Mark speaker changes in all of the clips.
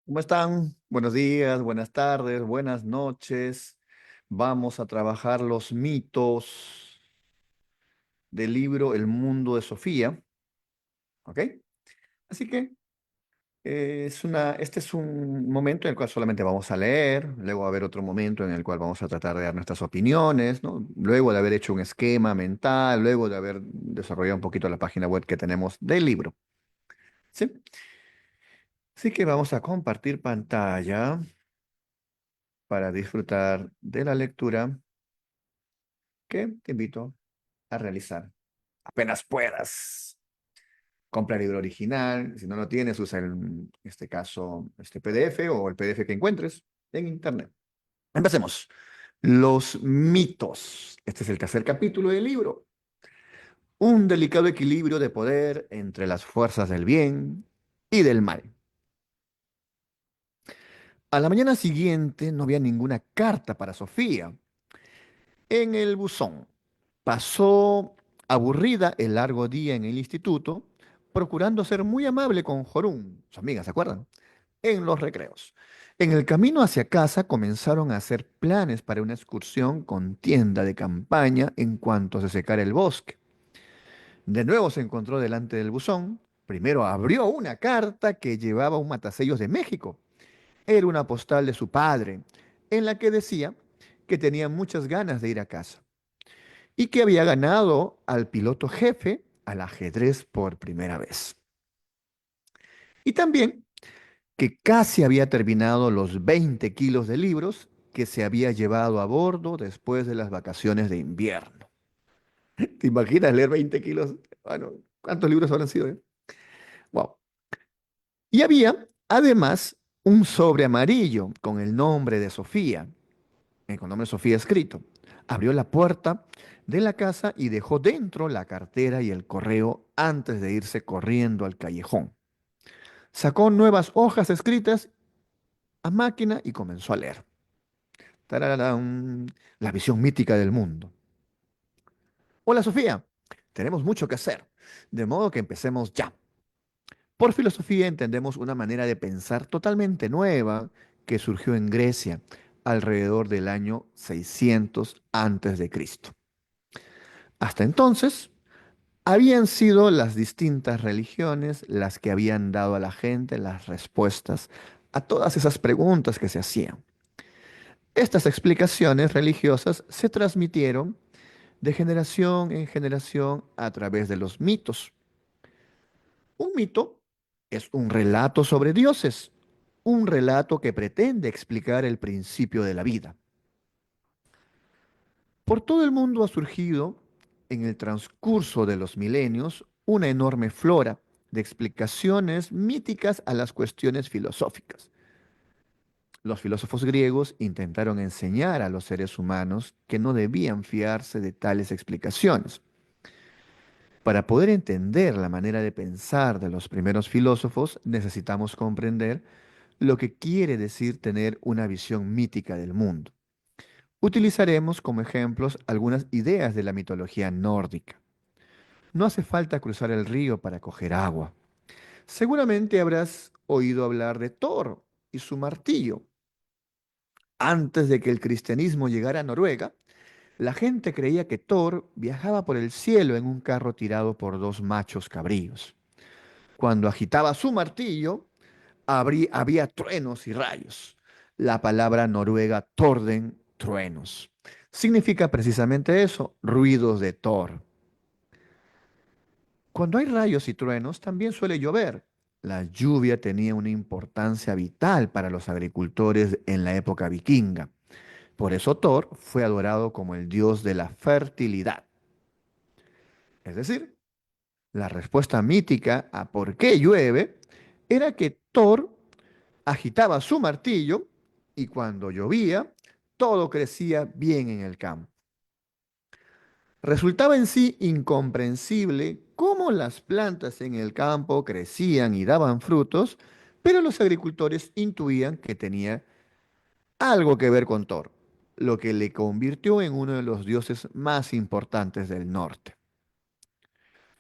Speaker 1: ¿Cómo están? Buenos días, buenas tardes, buenas noches. Vamos a trabajar los mitos del libro El mundo de Sofía, ¿ok? Así que este es un momento en el cual solamente vamos a leer, luego va a haber otro momento en el cual vamos a tratar de dar nuestras opiniones, ¿no? Luego de haber hecho un esquema mental, luego de haber desarrollado un poquito la página web que tenemos del libro, ¿sí? Así que vamos a compartir pantalla para disfrutar de la lectura que te invito a realizar. Apenas puedas. Compra el libro original. Si no lo tienes, usa en este caso este PDF o el PDF que encuentres en internet. Empecemos. Los mitos. Este es el tercer capítulo del libro. Un delicado equilibrio de poder entre las fuerzas del bien y del mal. A la mañana siguiente no había ninguna carta para Sofía en el buzón. Pasó aburrida el largo día en el instituto, procurando ser muy amable con Jorún, su amiga, ¿se acuerdan? En los recreos. En el camino hacia casa comenzaron a hacer planes para una excursión con tienda de campaña en cuanto se secara el bosque. De nuevo se encontró delante del buzón. Primero abrió una carta que llevaba un matasellos de México. Era una postal de su padre, en la que decía que tenía muchas ganas de ir a casa y que había ganado al piloto jefe al ajedrez por primera vez. Y también que casi había terminado los 20 kilos de libros que se había llevado a bordo después de las vacaciones de invierno. ¿Te imaginas leer 20 kilos? Bueno, ¿cuántos libros habrán sido? Wow. Y había, además, un sobre amarillo con el nombre de Sofía, con el nombre de Sofía escrito. Abrió la puerta de la casa y dejó dentro la cartera y el correo antes de irse corriendo al callejón. Sacó nuevas hojas escritas a máquina y comenzó a leer. Tarararán, la visión mítica del mundo. Hola Sofía, tenemos mucho que hacer, de modo que empecemos ya. Por filosofía entendemos una manera de pensar totalmente nueva que surgió en Grecia alrededor del año 600 antes de Cristo. Hasta entonces, habían sido las distintas religiones las que habían dado a la gente las respuestas a todas esas preguntas que se hacían. Estas explicaciones religiosas se transmitieron de generación en generación a través de los mitos. Un mito es un relato sobre dioses, un relato que pretende explicar el principio de la vida. Por todo el mundo ha surgido, en el transcurso de los milenios, una enorme flora de explicaciones míticas a las cuestiones filosóficas. Los filósofos griegos intentaron enseñar a los seres humanos que no debían fiarse de tales explicaciones. Para poder entender la manera de pensar de los primeros filósofos, necesitamos comprender lo que quiere decir tener una visión mítica del mundo. Utilizaremos como ejemplos algunas ideas de la mitología nórdica. No hace falta cruzar el río para coger agua. Seguramente habrás oído hablar de Thor y su martillo. Antes de que el cristianismo llegara a Noruega, la gente creía que Thor viajaba por el cielo en un carro tirado por dos machos cabríos. Cuando agitaba su martillo, había truenos y rayos. La palabra noruega Torden, truenos. Significa precisamente eso, ruidos de Thor. Cuando hay rayos y truenos, también suele llover. La lluvia tenía una importancia vital para los agricultores en la época vikinga. Por eso Thor fue adorado como el dios de la fertilidad. Es decir, la respuesta mítica a por qué llueve era que Thor agitaba su martillo y cuando llovía, todo crecía bien en el campo. Resultaba en sí incomprensible cómo las plantas en el campo crecían y daban frutos, pero los agricultores intuían que tenía algo que ver con Thor, lo que le convirtió en uno de los dioses más importantes del norte.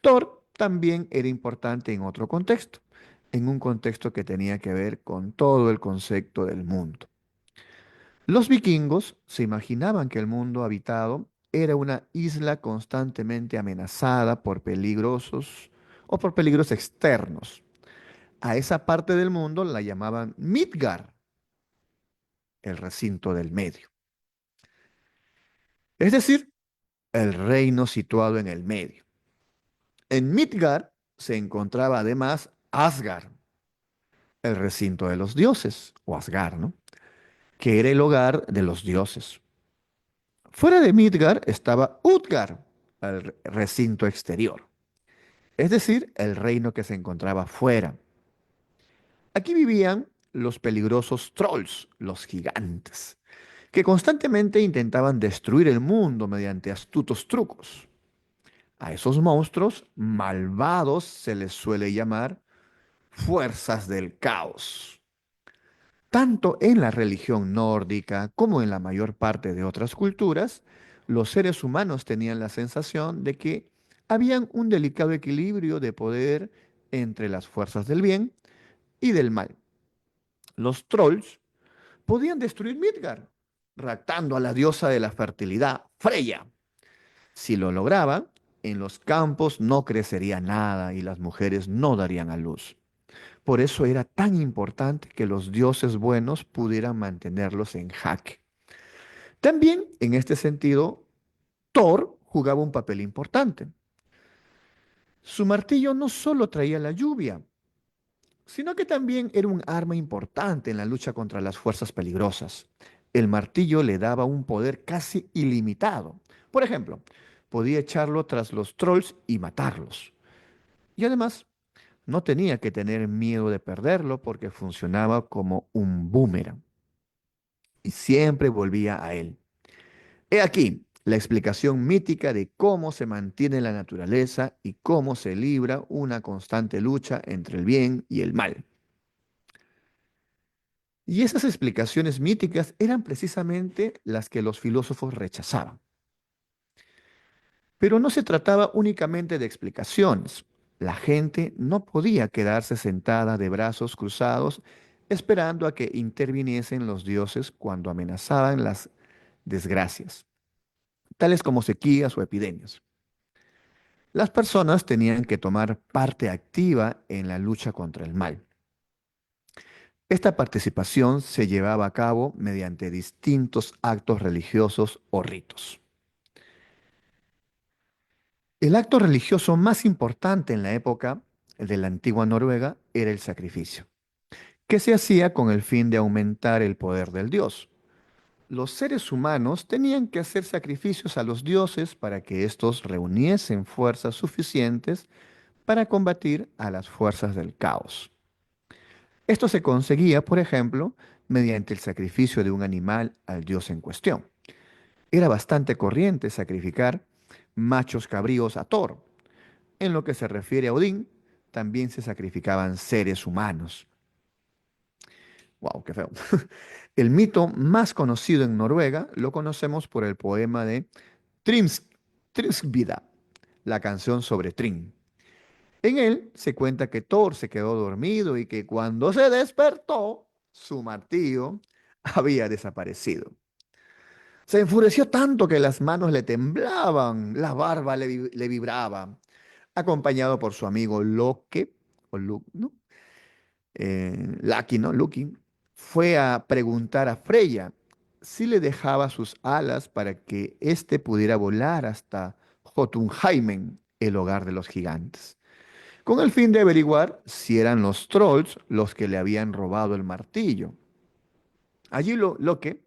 Speaker 1: Thor también era importante en otro contexto. en un contexto que tenía que ver con todo el concepto del mundo. Los vikingos se imaginaban que el mundo habitado era una isla constantemente amenazada por peligrosos o por peligros externos. A esa parte del mundo la llamaban Midgard, el recinto del medio. Es decir, el reino situado en el medio. En Midgard se encontraba además Asgard, el recinto de los dioses, o Asgard, ¿no? Que era el hogar de los dioses. Fuera de Midgard estaba Utgard, el recinto exterior, es decir, el reino que se encontraba fuera. Aquí vivían los peligrosos trolls, los gigantes, que constantemente intentaban destruir el mundo mediante astutos trucos. A esos monstruos malvados se les suele llamar fuerzas del caos. Tanto en la religión nórdica como en la mayor parte de otras culturas, los seres humanos tenían la sensación de que habían un delicado equilibrio de poder entre las fuerzas del bien y del mal. Los trolls podían destruir Midgard, raptando a la diosa de la fertilidad, Freya. Si lo lograban, en los campos no crecería nada y las mujeres no darían a luz. Por eso era tan importante que los dioses buenos pudieran mantenerlos en jaque. También, en este sentido, Thor jugaba un papel importante. Su martillo no solo traía la lluvia, sino que también era un arma importante en la lucha contra las fuerzas peligrosas. El martillo le daba un poder casi ilimitado. Por ejemplo, podía echarlo tras los trolls y matarlos. Y además, no tenía que tener miedo de perderlo porque funcionaba como un boomerang y siempre volvía a él. He aquí la explicación mítica de cómo se mantiene la naturaleza y cómo se libra una constante lucha entre el bien y el mal. Y esas explicaciones míticas eran precisamente las que los filósofos rechazaban. Pero no se trataba únicamente de explicaciones. La gente no podía quedarse sentada de brazos cruzados esperando a que interviniesen los dioses cuando amenazaban las desgracias, tales como sequías o epidemias. Las personas tenían que tomar parte activa en la lucha contra el mal. Esta participación se llevaba a cabo mediante distintos actos religiosos o ritos. El acto religioso más importante en la época de la antigua Noruega era el sacrificio, que se hacía con el fin de aumentar el poder del dios. Los seres humanos tenían que hacer sacrificios a los dioses para que éstos reuniesen fuerzas suficientes para combatir a las fuerzas del caos. Esto se conseguía, por ejemplo, mediante el sacrificio de un animal al dios en cuestión. Era bastante corriente sacrificar machos cabríos a Thor. En lo que se refiere a Odín, también se sacrificaban seres humanos. ¡Wow, qué feo! El mito más conocido en Noruega lo conocemos por el poema de Trimsvida, la canción sobre Trim. En él se cuenta que Thor se quedó dormido y que cuando se despertó, su martillo había desaparecido. Se enfureció tanto que las manos le temblaban, la barba le vibraba, acompañado por su amigo Loke, o Luke, ¿no? Loki, ¿no? Loki, fue a preguntar a Freya si le dejaba sus alas para que éste pudiera volar hasta Jotunheimen, el hogar de los gigantes, con el fin de averiguar si eran los trolls los que le habían robado el martillo. Allí Loke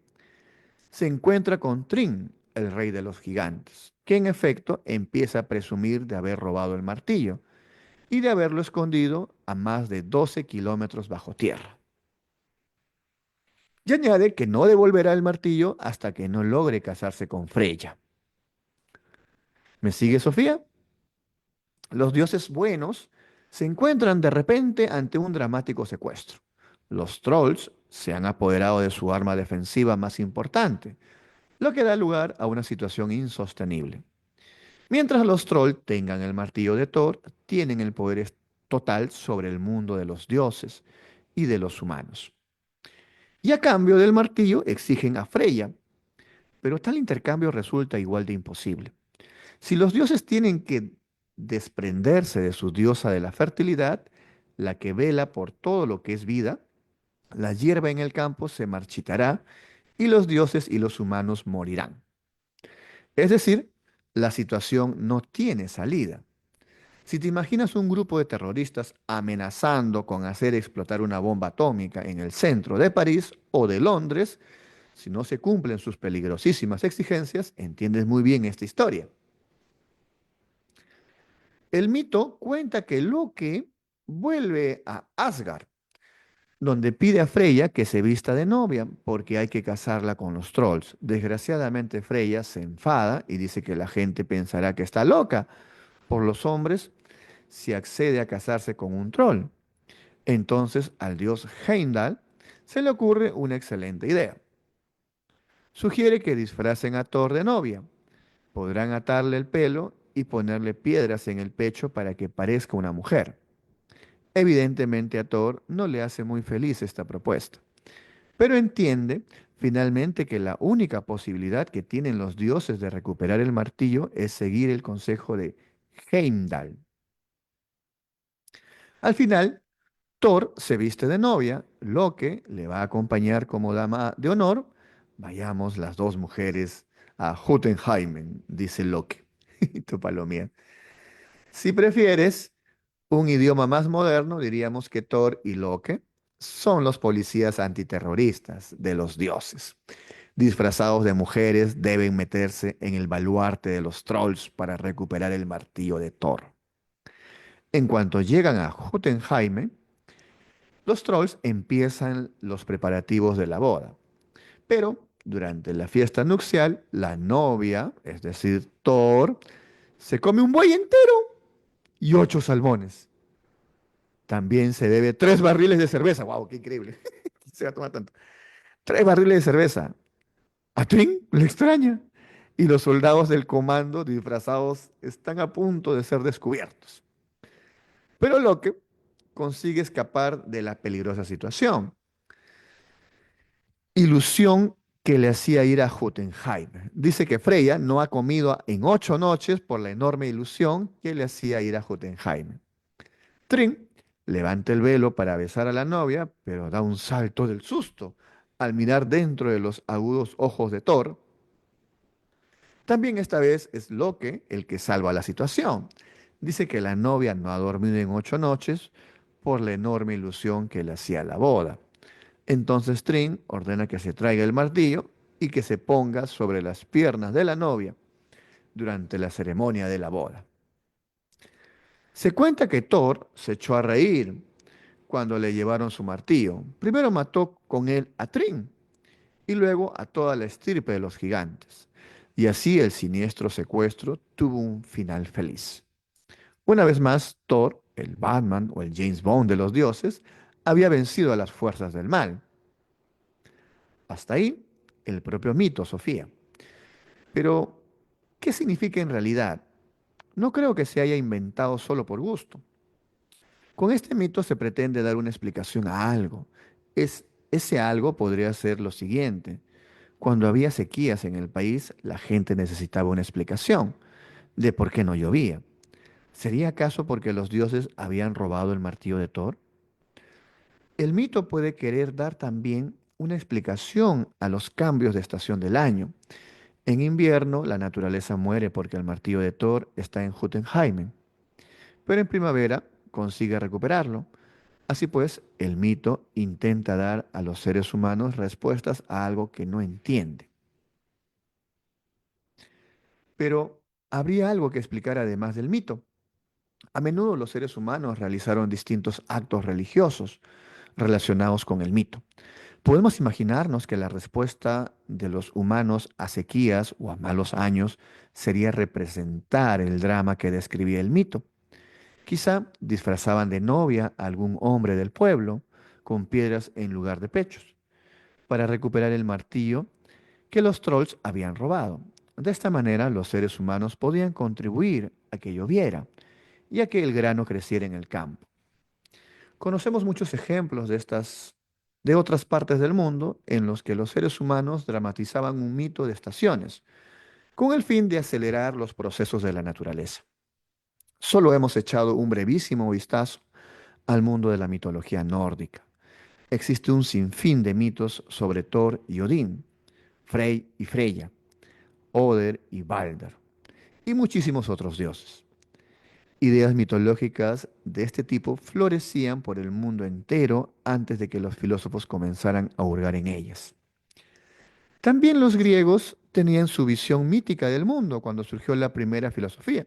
Speaker 1: se encuentra con Thrym, el rey de los gigantes, que en efecto empieza a presumir de haber robado el martillo y de haberlo escondido a más de 12 kilómetros bajo tierra. Y añade que no devolverá el martillo hasta que no logre casarse con Freya. ¿Me sigue, Sofía? Los dioses buenos se encuentran de repente ante un dramático secuestro. Los trolls se han apoderado de su arma defensiva más importante, lo que da lugar a una situación insostenible. Mientras los trolls tengan el martillo de Thor, tienen el poder total sobre el mundo de los dioses y de los humanos. Y a cambio del martillo exigen a Freya, pero tal intercambio resulta igual de imposible. Si los dioses tienen que desprenderse de su diosa de la fertilidad, la que vela por todo lo que es vida, la hierba en el campo se marchitará y los dioses y los humanos morirán. Es decir, la situación no tiene salida. Si te imaginas un grupo de terroristas amenazando con hacer explotar una bomba atómica en el centro de París o de Londres, si no se cumplen sus peligrosísimas exigencias, entiendes muy bien esta historia. El mito cuenta que Loki vuelve a Asgard, donde pide a Freya que se vista de novia porque hay que casarla con los trolls. Desgraciadamente Freya se enfada y dice que la gente pensará que está loca por los hombres si accede a casarse con un troll. Entonces al dios Heimdall se le ocurre una excelente idea. Sugiere que disfracen a Thor de novia. Podrán atarle el pelo y ponerle piedras en el pecho para que parezca una mujer. Evidentemente a Thor no le hace muy feliz esta propuesta, pero entiende finalmente que la única posibilidad que tienen los dioses de recuperar el martillo es seguir el consejo de Heimdall. Al final, Thor se viste de novia, Loke le va a acompañar como dama de honor. Vayamos las dos mujeres a Jotunheimen, dice Loke. Y tu palomía. Si prefieres un idioma más moderno, diríamos que Thor y Loke son los policías antiterroristas de los dioses. Disfrazados de mujeres, deben meterse en el baluarte de los trolls para recuperar el martillo de Thor. En cuanto llegan a Jotunheimen, los trolls empiezan los preparativos de la boda. Pero durante la fiesta nupcial, la novia, es decir, Thor, se come un buey entero y 8 salmones. También se bebe 3 barriles de cerveza. ¡Wow! ¡Qué increíble! Se va a tomar tanto. 3 barriles de cerveza. A Trin le extraña. Y los soldados del comando disfrazados están a punto de ser descubiertos. Pero Loke consigue escapar de la peligrosa situación. Ilusión que le hacía ir a Jotunheim. Dice que Freya no ha comido en 8 noches por la enorme ilusión que le hacía ir a Jotunheim. Trin levanta el velo para besar a la novia, pero da un salto del susto al mirar dentro de los agudos ojos de Thor. También esta vez es Loke el que salva la situación. Dice que la novia no ha dormido en 8 noches por la enorme ilusión que le hacía la boda. Entonces Trin ordena que se traiga el martillo y que se ponga sobre las piernas de la novia durante la ceremonia de la boda. Se cuenta que Thor se echó a reír cuando le llevaron su martillo. Primero mató con él a Trin y luego a toda la estirpe de los gigantes. Y así el siniestro secuestro tuvo un final feliz. Una vez más, Thor, el Batman o el James Bond de los dioses, había vencido a las fuerzas del mal. Hasta ahí, el propio mito, Sofía. Pero, ¿qué significa en realidad? No creo que se haya inventado solo por gusto. Con este mito se pretende dar una explicación a algo. Ese algo podría ser lo siguiente. Cuando había sequías en el país, la gente necesitaba una explicación de por qué no llovía. ¿Sería acaso porque los dioses habían robado el martillo de Thor? El mito puede querer dar también una explicación a los cambios de estación del año. En invierno, la naturaleza muere porque el martillo de Thor está en Jotunheimen, pero en primavera consigue recuperarlo. Así pues, el mito intenta dar a los seres humanos respuestas a algo que no entiende. Pero habría algo que explicar además del mito. A menudo los seres humanos realizaron distintos actos religiosos relacionados con el mito. Podemos imaginarnos que la respuesta de los humanos a sequías o a malos años sería representar el drama que describía el mito. Quizá disfrazaban de novia a algún hombre del pueblo con piedras en lugar de pechos, para recuperar el martillo que los trolls habían robado. De esta manera, los seres humanos podían contribuir a que lloviera y a que el grano creciera en el campo. Conocemos muchos ejemplos de otras partes del mundo en los que los seres humanos dramatizaban un mito de estaciones, con el fin de acelerar los procesos de la naturaleza. Solo hemos echado un brevísimo vistazo al mundo de la mitología nórdica. Existe un sinfín de mitos sobre Thor y Odín, Frey y Freya, Oder y Balder, y muchísimos otros dioses. Ideas mitológicas de este tipo florecían por el mundo entero antes de que los filósofos comenzaran a hurgar en ellas. También los griegos tenían su visión mítica del mundo cuando surgió la primera filosofía.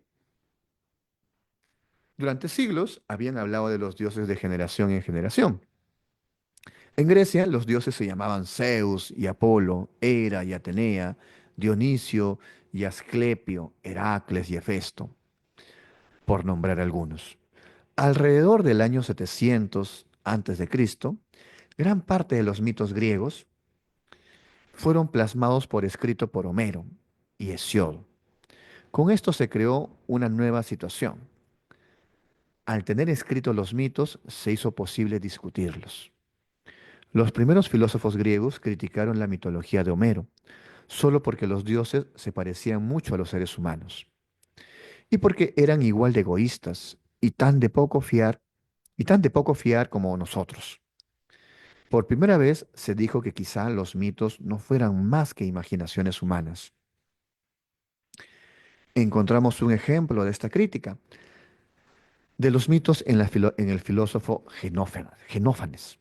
Speaker 1: Durante siglos habían hablado de los dioses de generación en generación. En Grecia los dioses se llamaban Zeus y Apolo, Hera y Atenea, Dionisio y Asclepio, Heracles y Hefesto, por nombrar algunos. Alrededor del año 700 antes de Cristo, gran parte de los mitos griegos fueron plasmados por escrito por Homero y Hesíodo. Con esto se creó una nueva situación. Al tener escritos los mitos, se hizo posible discutirlos. Los primeros filósofos griegos criticaron la mitología de Homero, solo porque los dioses se parecían mucho a los seres humanos, y porque eran igual de egoístas y tan de poco fiar como nosotros. Por primera vez se dijo que quizá los mitos no fueran más que imaginaciones humanas. Encontramos un ejemplo de esta crítica, de los mitos en el filósofo Genófanes,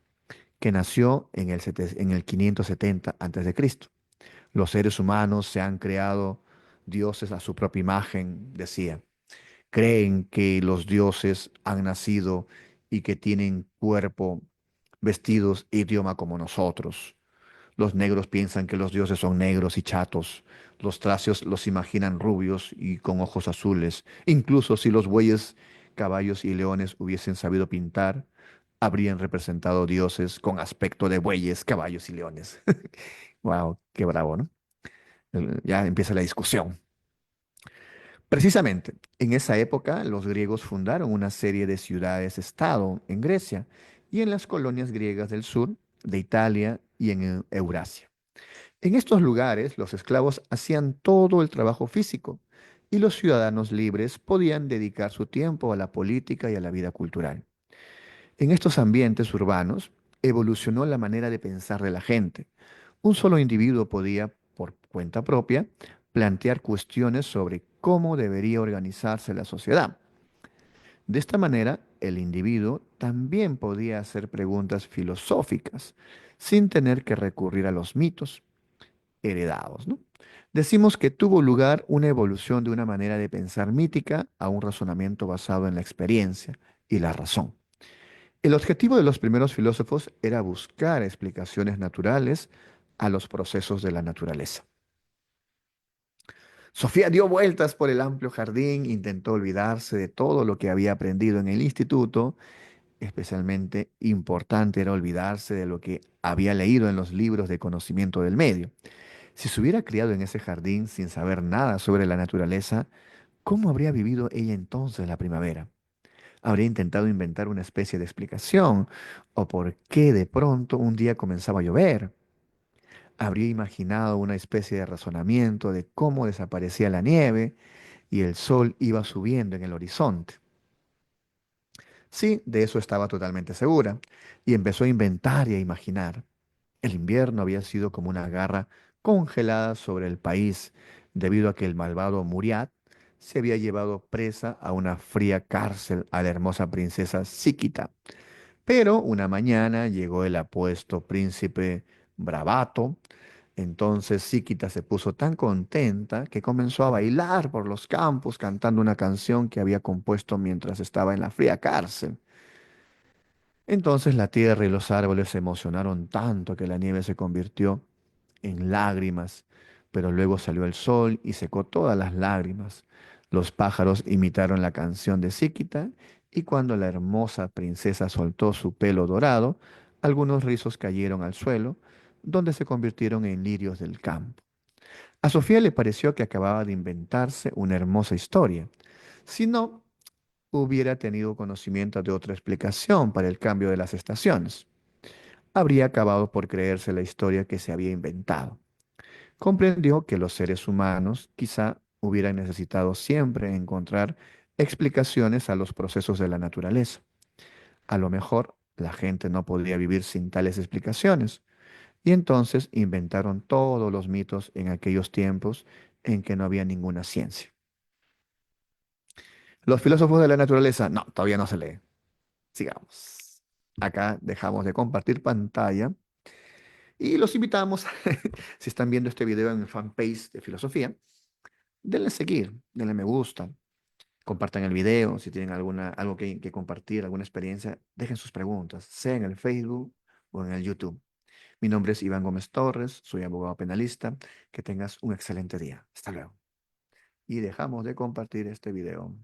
Speaker 1: que nació en el 570 a.C. Los seres humanos se han creado dioses a su propia imagen, decía. Creen que los dioses han nacido y que tienen cuerpo, vestidos e idioma como nosotros. Los negros piensan que los dioses son negros y chatos. Los tracios los imaginan rubios y con ojos azules. Incluso si los bueyes, caballos y leones hubiesen sabido pintar, habrían representado dioses con aspecto de bueyes, caballos y leones. Wow, qué bravo, ¿no? Ya empieza la discusión. Precisamente, en esa época los griegos fundaron una serie de ciudades-estado en Grecia y en las colonias griegas del sur, de Italia y en Eurasia. En estos lugares los esclavos hacían todo el trabajo físico y los ciudadanos libres podían dedicar su tiempo a la política y a la vida cultural. En estos ambientes urbanos evolucionó la manera de pensar de la gente. Un solo individuo podía, por cuenta propia, plantear cuestiones sobre cómo debería organizarse la sociedad. De esta manera, el individuo también podía hacer preguntas filosóficas sin tener que recurrir a los mitos heredados, ¿no? Decimos que tuvo lugar una evolución de una manera de pensar mítica a un razonamiento basado en la experiencia y la razón. El objetivo de los primeros filósofos era buscar explicaciones naturales a los procesos de la naturaleza. Sofía dio vueltas por el amplio jardín, intentó olvidarse de todo lo que había aprendido en el instituto. Especialmente importante era olvidarse de lo que había leído en los libros de conocimiento del medio. Si se hubiera criado en ese jardín sin saber nada sobre la naturaleza, ¿cómo habría vivido ella entonces la primavera? Habría intentado inventar una especie de explicación, o por qué de pronto un día comenzaba a llover. Habría imaginado una especie de razonamiento de cómo desaparecía la nieve y el sol iba subiendo en el horizonte. Sí, de eso estaba totalmente segura, y empezó a inventar y a imaginar. El invierno había sido como una garra congelada sobre el país, debido a que el malvado Muriat se había llevado presa a una fría cárcel a la hermosa princesa Síquita. Pero una mañana llegó el apuesto príncipe Bravato. Entonces Síquita se puso tan contenta que comenzó a bailar por los campos cantando una canción que había compuesto mientras estaba en la fría cárcel. Entonces la tierra y los árboles se emocionaron tanto que la nieve se convirtió en lágrimas, pero luego salió el sol y secó todas las lágrimas. Los pájaros imitaron la canción de Síquita y cuando la hermosa princesa soltó su pelo dorado, algunos rizos cayeron al suelo, donde se convirtieron en lirios del campo. A Sofía le pareció que acababa de inventarse una hermosa historia. Si no, hubiera tenido conocimiento de otra explicación para el cambio de las estaciones. Habría acabado por creerse la historia que se había inventado. Comprendió que los seres humanos quizá hubieran necesitado siempre encontrar explicaciones a los procesos de la naturaleza. A lo mejor la gente no podría vivir sin tales explicaciones, y entonces inventaron todos los mitos en aquellos tiempos en que no había ninguna ciencia. Los filósofos de la naturaleza, no, todavía no se lee. Sigamos. Acá dejamos de compartir pantalla y los invitamos, si están viendo este video en el fanpage de filosofía, denle seguir, denle me gusta, compartan el video, si tienen algo que compartir, alguna experiencia, dejen sus preguntas, sea en el Facebook o en el YouTube. Mi nombre es Iván Gómez Torres, soy abogado penalista. Que tengas un excelente día. Hasta luego. Y dejamos de compartir este video.